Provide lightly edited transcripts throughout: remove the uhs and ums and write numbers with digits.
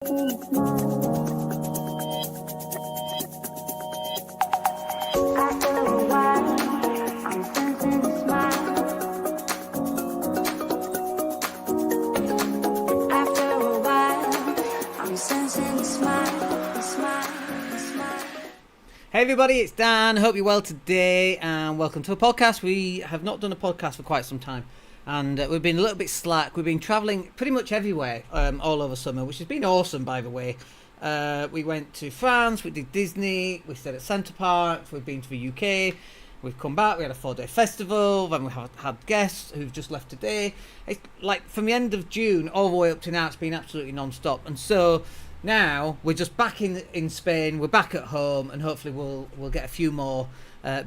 Hey everybody, it's Dan. Hope you're well today and welcome to a podcast. We have not done a podcast for quite some time and we've been a little bit slack. We've been travelling pretty much everywhere all over summer, which has been awesome, by the way. We went to France, we did Disney, we stayed at Centre Parks, we've been to the UK, we've come back, we had a 4-day festival, then we have had guests who've just left today. It's like from the end of June all the way up to now, it's been absolutely non-stop. And so now we're just back in Spain, we're back at home, and hopefully we'll get a few more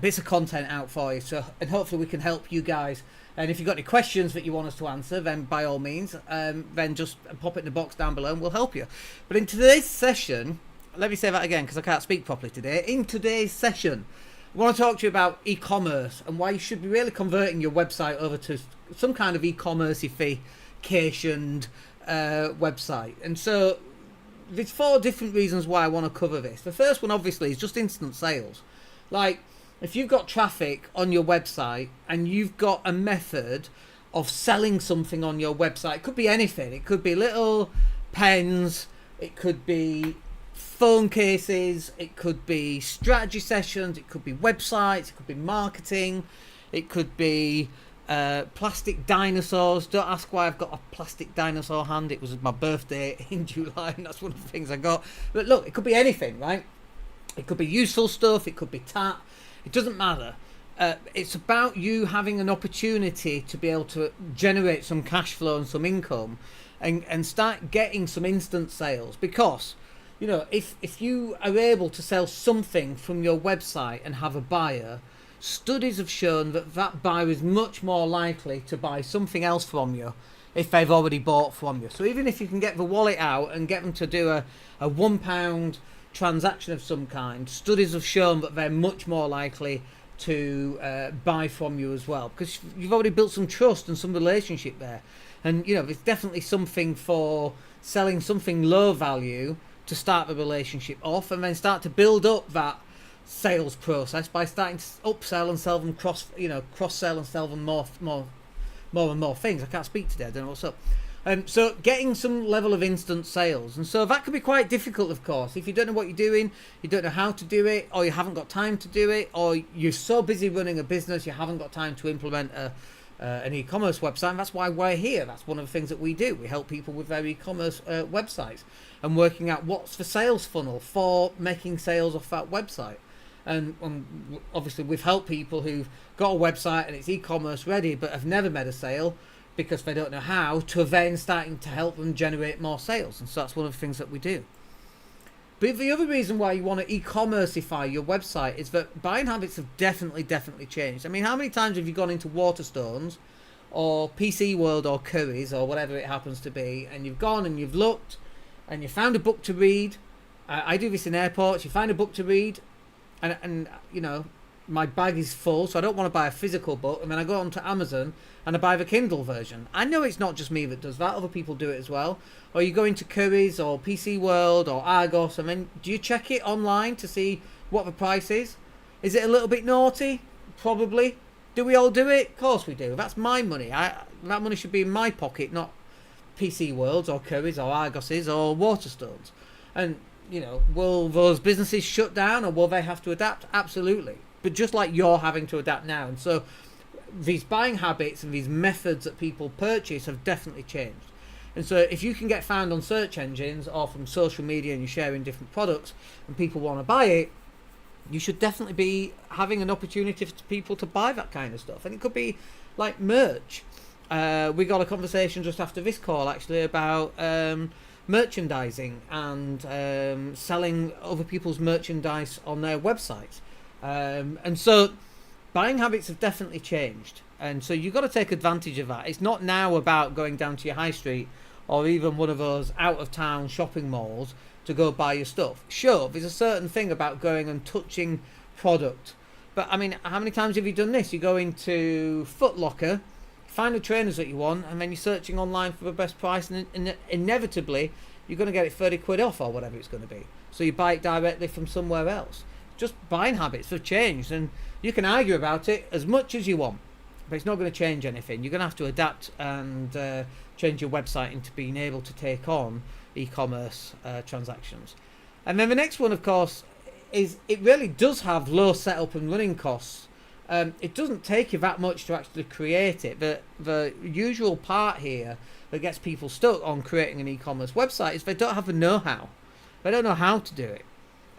bits of content out for you. So, and hopefully we can help you guys. And if you've got any questions that you want us to answer, then by all means, then just pop it in the box down below and we'll help you. But in today's session, let me say that again because I can't speak properly today. In today's session, I want to talk to you about e-commerce and why you should be really converting your website over to some kind of e-commerce-ification website. And so there's 4 different reasons why I want to cover this. The first one, obviously, is just instant sales. Like, if you've got traffic on your website and you've got a method of selling something on your website, it could be anything. It could be little pens, it could be phone cases, it could be strategy sessions, it could be websites, it could be marketing, it could be plastic dinosaurs. Don't ask why I've got a plastic dinosaur hand. It was my birthday in July and that's one of the things I got. But look, it could be anything, right? It could be useful stuff, it could be tap, it doesn't matter. It's about you having an opportunity to be able to generate some cash flow and some income and start getting some instant sales. Because, you know, if you are able to sell something from your website and have a buyer, studies have shown that that buyer is much more likely to buy something else from you if they've already bought from you. So even if you can get the wallet out and get them to do a £1 transaction of some kind, studies have shown that they're much more likely to buy from you as well, because you've already built some trust and some relationship there. And you know, there's definitely something for selling something low value to start the relationship off and then start to build up that sales process by starting to upsell and sell them cross-sell and sell them more and more things. I can't speak today, I don't know what's up. So getting some level of instant sales, and so that can be quite difficult, of course, if you don't know what you're doing, you don't know how to do it, or you haven't got time to do it, or you're so busy running a business you haven't got time to implement an e-commerce website. And that's why we're here. That's one of the things that we do. We help people with their e-commerce websites and working out what's the sales funnel for making sales off that website. And obviously we've helped people who've got a website and it's e-commerce ready but have never made a sale because they don't know how, to then starting to help them generate more sales. And so that's one of the things that we do. But the other reason why you want to e-commerceify your website is that buying habits have definitely changed. I mean, how many times have you gone into Waterstones or PC World or Curry's or whatever it happens to be, and you've gone and you've looked and you found a book to read? I do this in airports. You find a book to read and you know, my bag is full, so I don't want to buy a physical book, and then I go onto Amazon and I buy the Kindle version. I know it's not just me that does that, other people do it as well. Or you go into Curry's or PC World or Argos, and then do you check it online to see what the price is? Is it a little bit naughty? Probably. Do we all do it? Of course we do. That's my money. That money should be in my pocket, not PC World's or Curry's or Argos's or Waterstones. And you know, will those businesses shut down or will they have to adapt? Absolutely. But just like you're having to adapt now. And so these buying habits and these methods that people purchase have definitely changed. And so if you can get found on search engines or from social media and you're sharing different products and people want to buy it, you should definitely be having an opportunity for people to buy that kind of stuff. And it could be like merch. We got a conversation just after this call actually about merchandising and selling other people's merchandise on their websites. And so buying habits have definitely changed. And so you've got to take advantage of that. It's not now about going down to your high street or even one of those out-of-town shopping malls to go buy your stuff. Sure, there's a certain thing about going and touching product. But, I mean, how many times have you done this? You go into Foot Locker, find the trainers that you want, and then you're searching online for the best price, and inevitably you're going to get it 30 quid off or whatever it's going to be. So you buy it directly from somewhere else. Just buying habits have changed, and you can argue about it as much as you want, but it's not going to change anything. You're going to have to adapt and change your website into being able to take on e-commerce transactions. And then the next one, of course, is it really does have low setup and running costs. It doesn't take you that much to actually create it. The usual part here that gets people stuck on creating an e-commerce website is they don't have the know-how. They don't know how to do it.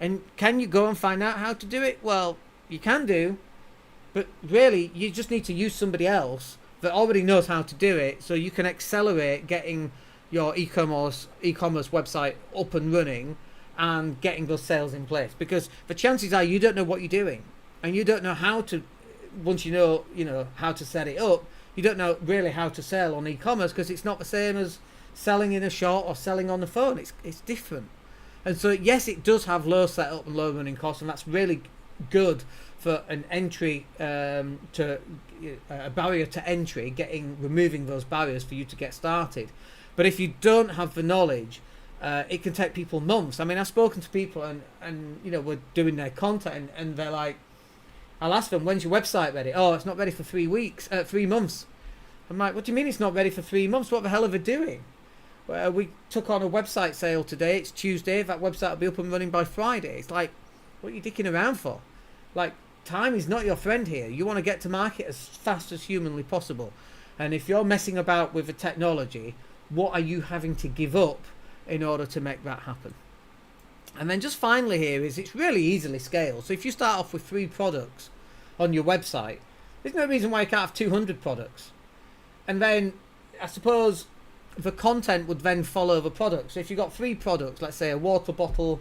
And can you go and find out how to do it? Well, you can do, but really you just need to use somebody else that already knows how to do it, so you can accelerate getting your e-commerce website up and running and getting those sales in place. Because the chances are you don't know what you're doing, and you don't know how to, once you know how to set it up, you don't know really how to sell on e-commerce, because it's not the same as selling in a shop or selling on the phone. It's different. And so yes, it does have low setup and low running costs, and that's really good for an entry to a barrier to entry, removing those barriers for you to get started. But if you don't have the knowledge, it can take people months. I mean, I've spoken to people and we're doing their content, and they're like, I'll ask them, when's your website ready? Oh, it's not ready for 3 months. I'm like, what do you mean it's not ready for 3 months? What the hell are they doing? Well, we took on a website sale today. It's Tuesday. That website will be up and running by Friday. It's like, what are you dicking around for? Like, time is not your friend here. You want to get to market as fast as humanly possible. And if you're messing about with the technology, what are you having to give up in order to make that happen? And then just finally here is it's really easily scaled. So if you start off with 3 products on your website, there's no reason why you can't have 200 products. And then I suppose the content would then follow the products. So if you've got 3 products, let's say a water bottle,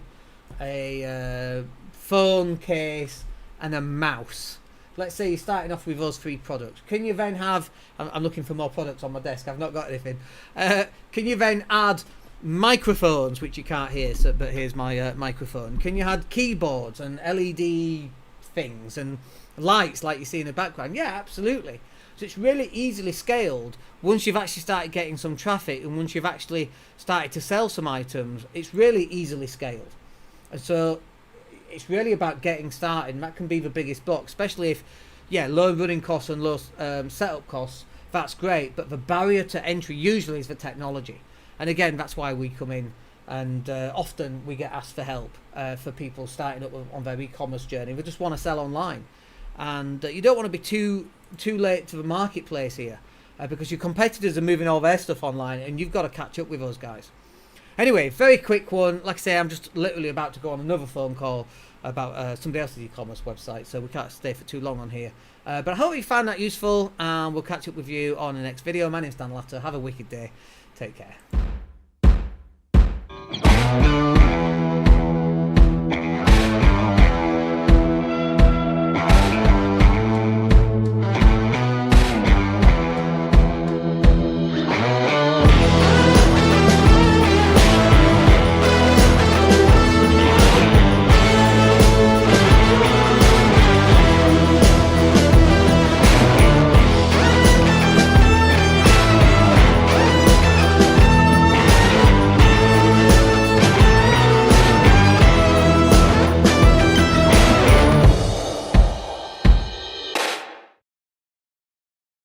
a phone case, and a mouse. Let's say you're starting off with those 3 products. Can you then have, I'm looking for more products on my desk, I've not got anything. Can you then add microphones, which you can't hear, but here's my microphone. Can you add keyboards and LED things and lights like you see in the background? Yeah, absolutely. So it's really easily scaled once you've actually started getting some traffic, and once you've actually started to sell some items, it's really easily scaled. And so it's really about getting started, and that can be the biggest block, especially if, low running costs and low setup costs, that's great, but the barrier to entry usually is the technology. And again, that's why we come in, and often we get asked for help for people starting up on their e-commerce journey. We just want to sell online, and you don't want to be too late to the marketplace here, because your competitors are moving all their stuff online, and you've got to catch up with those guys. Anyway, very quick one. Like I say, I'm just literally about to go on another phone call about somebody else's e-commerce website, so we can't stay for too long on here. But I hope you found that useful, and we'll catch up with you on the next video. My name's Dan Latter. Have a wicked day. Take care.